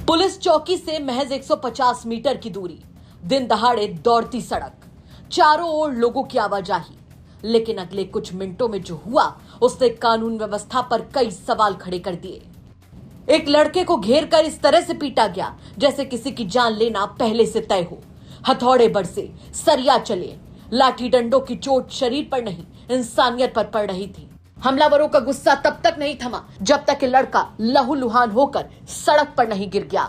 Police चौकी से महज 150 मीटर की दूरी, दिन दहाड़े दौड़ती सड़क, चारों ओर लोगों की आवाजाही। लेकिन अगले कुछ मिनटों में जो हुआ उसने कानून व्यवस्था पर कई सवाल खड़े कर दिए। एक लड़के को घेर कर इस तरह से पीटा गया जैसे किसी की जान लेना पहले से तय हो। हथौड़े बरसे, सरिया चले, लाठी डंडों की चोट शरीर पर नहीं इंसानियत पर पड़ रही थी। हमलावरों का गुस्सा तब तक नहीं थमा जब तक कि लड़का लहूलुहान होकर सड़क पर नहीं गिर गया।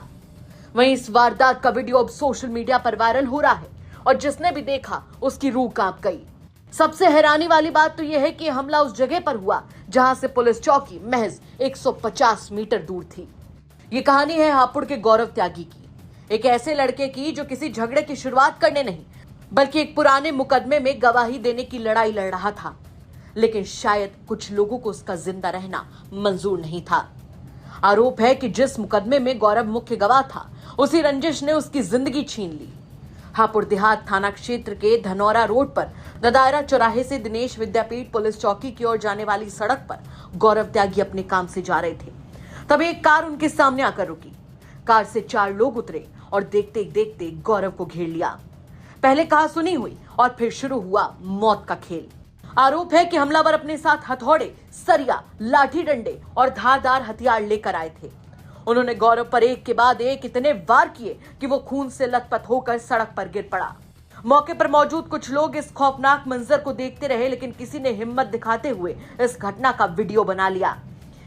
वहीं इस वारदात का वीडियो अब सोशल मीडिया पर वायरल हो रहा है और जिसने भी देखा उसकी रूह कांप गई। सबसे हैरानी वाली बात तो यह है कि हमला उस जगह पर हुआ जहां से पुलिस चौकी महज 150 मीटर दूर थी। ये कहानी है हापुड़ के गौरव त्यागी की, एक ऐसे लड़के की जो किसी झगड़े की शुरुआत करने नहीं बल्कि एक पुराने मुकदमे में गवाही देने की लड़ाई लड़ रहा था। लेकिन शायद कुछ लोगों को उसका जिंदा रहना मंजूर नहीं था। आरोप है कि जिस मुकदमे में गौरव मुख्य गवाह था उसी रंजिश ने उसकी जिंदगी छीन ली। हापुड़ देहात थाना क्षेत्र के धनौरा रोड पर ददायरा चौराहे से दिनेश विद्यापीठ पुलिस चौकी की ओर जाने वाली सड़क पर गौरव त्यागी अपने काम से जा रहे थे। तभी एक कार उनके सामने आकर रुकी। कार से 4 लोग उतरे और देखते देखते गौरव को घेर लिया। पहले कहा सुनी हुई और फिर शुरू हुआ मौत का खेल। आरोप है कि हमलावर अपने साथ हथौड़े, सरिया, लाठी डंडे और धारदार हथियार लेकर आए थे। उन्होंने गौरव पर एक के बाद एक इतने वार किए कि वो खून से लथपथ होकर सड़क पर गिर पड़ा। मौके पर मौजूद कुछ लोग इस खौफनाक मंजर को देखते रहे, लेकिन किसी ने हिम्मत दिखाते हुए इस घटना का वीडियो बना लिया।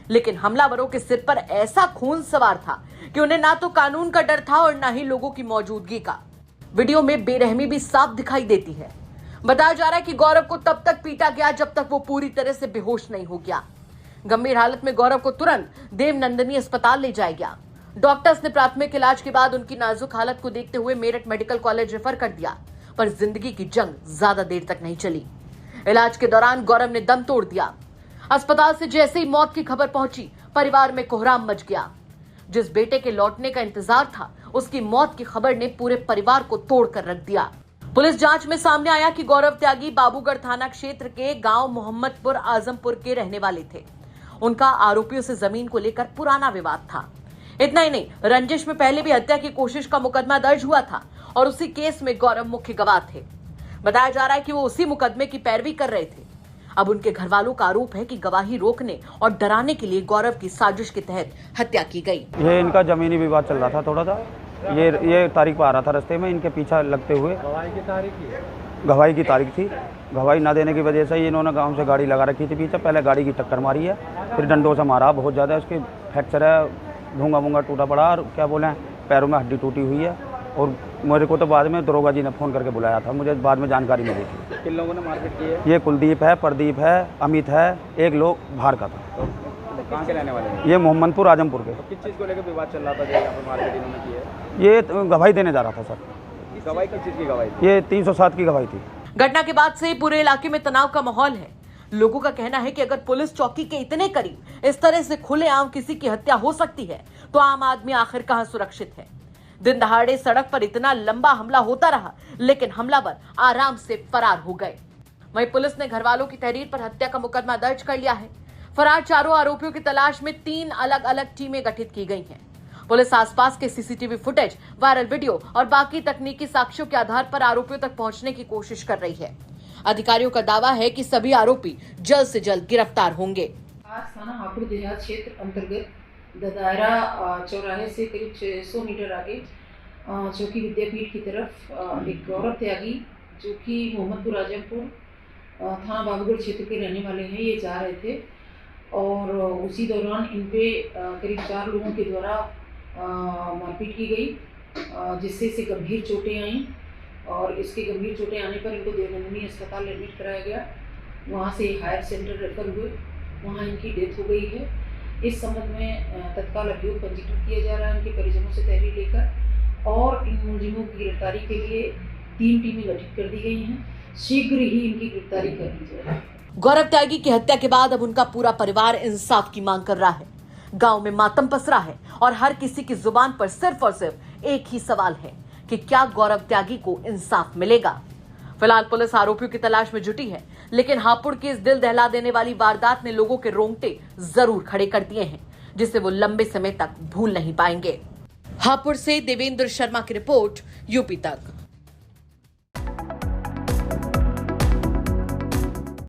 लेकिन हमलावरों के सिर पर ऐसा खून सवार था कि उन्हें ना तो कानून का डर था और ना ही लोगों की मौजूदगी का। वीडियो में बेरहमी भी साफ दिखाई देती है। बताया जा रहा है कि गौरव को तब तक पीटा गया जब तक वो पूरी तरह से बेहोश नहीं हो गया। गंभीर हालत में गौरव को तुरंत देवनंदिनी अस्पताल ले जाया गया। डॉक्टर्स ने प्राथमिक इलाज के बाद उनकी नाजुक हालत को देखते हुए मेरठ मेडिकल कॉलेज रेफर कर दिया, पर जिंदगी की जंग ज्यादा देर तक नहीं चली। इलाज के दौरान गौरव ने दम तोड़ दिया। अस्पताल से जैसे ही मौत की खबर पहुंची, परिवार में कोहराम मच गया। जिस बेटे के लौटने का इंतजार था, उसकी मौत की खबर ने पूरे परिवार को तोड़कर रख दिया। पुलिस जांच में सामने आया कि गौरव त्यागी बाबूगढ़ थाना क्षेत्र के गांव मोहम्मदपुर आजमपुर के रहने वाले थे। उनका आरोपियों से जमीन को लेकर पुराना विवाद था। इतना ही नहीं, रंजिश में पहले भी हत्या की कोशिश का मुकदमा दर्ज हुआ था और उसी केस में गौरव मुख्य गवाह थे। बताया जा रहा है कि वो उसी मुकदमे की पैरवी कर रहे थे। अब उनके घर वालों का आरोप है कि गवाही रोकने और डराने के लिए गौरव की साजिश के तहत हत्या की गई। ये इनका जमीनी विवाद चल रहा था थोड़ा सा। ये तारीख पर आ रहा था रास्ते में, इनके पीछा लगते हुए। गवाही की तारीख थी। गवाही ना देने की वजह से इन्होंने गांव से गाड़ी लगा रखी थी पीछे। पहले गाड़ी की टक्कर मारी है, फिर डंडों से मारा बहुत ज़्यादा। उसके फ्रैक्चर है, भूंगा भूंगा टूटा पड़ा और क्या बोले पैरों में हड्डी टूटी हुई है। और मेरे को तो बाद में दरोगा जी ने फ़ोन करके बुलाया था, मुझे बाद में जानकारी मिली थी। किन लोगों ने मारपीट की है? ये कुलदीप है, प्रदीप है, अमित है, एक लोग बाहर का था। कहाँ के रहने वाले हैं? ये मोहम्मदपुर आजमपुर के। तो किस चीज़ को लेकर विवाद चल रहा था जो यहाँ पर मारपीट इन्होंने की है? ये गवाही देने जा रहा था सर। गवाही किस चीज़ की गवाही? ये 307 की गवाही थी। घटना के बाद से पूरे इलाके में तनाव का माहौल है। लोगों का कहना है कि अगर पुलिस चौकी के इतने करीब इस तरह से खुलेआम किसी की हत्या हो सकती है तो आम आदमी आखिर कहां सुरक्षित है। दिन दहाड़े सड़क पर इतना लंबा हमला होता रहा, लेकिन हमलावर आराम से फरार हो गए। वहीं पुलिस ने घर वालों की तहरीर पर हत्या का मुकदमा दर्ज कर लिया है। फरार चारों आरोपियों की तलाश में 3 अलग अलग टीमें गठित की गई हैं। पुलिस आसपास के सीसीटीवी फुटेज, वायरल वीडियो और बाकी तकनीकी साक्ष्यों के आधार पर आरोपियों तक पहुंचने की कोशिश कर रही है। अधिकारियों का दावा है कि सभी आरोपी जल्द से जल्द गिरफ्तार होंगे। थाना हापुड़ देहात क्षेत्र अंतर्गत ददायरा चौराहे से करीब 600 मीटर आगे चौकी विद्यापीठ की तरफ एक गौरव त्यागी जो कि मोहम्मदपुर आजमपुर थाना बाबूगढ़ क्षेत्र के रहने वाले हैं, ये जा रहे थे और उसी दौरान इन पे करीब 4 लोगों के द्वारा मारपीट की गई, जिससे इसे गंभीर चोटें आईं और इसके गंभीर चोटें आने पर इनको देवनंदिनी अस्पताल एडमिट कराया गया। वहाँ से हायर सेंटर रेफर हुए, वहाँ इनकी डेथ हो गई है। इस संबंध में तत्काल अभियोग पंजीकृत किया जा रहा है इनके परिजनों से तहरीर लेकर, और इन मुलजिमों की गिरफ्तारी के लिए 3 टीमें गठित कर दी गई हैं। शीघ्र ही इनकी गिरफ्तारी कर दी जाएगी। गौरव त्यागी की हत्या के बाद अब उनका पूरा परिवार इंसाफ की मांग कर रहा है। गांव में मातम पसरा है और हर किसी की जुबान पर सिर्फ और सिर्फ एक ही सवाल है कि क्या गौरव त्यागी को इंसाफ मिलेगा। फिलहाल पुलिस आरोपियों की तलाश में जुटी है, लेकिन हापुड़ की इस दिल दहला देने वाली वारदात ने लोगों के रोंगटे जरूर खड़े कर दिए हैं, जिसे वो लंबे समय तक भूल नहीं पाएंगे। हापुड़ से देवेंद्र शर्मा की रिपोर्ट, यूपी तक।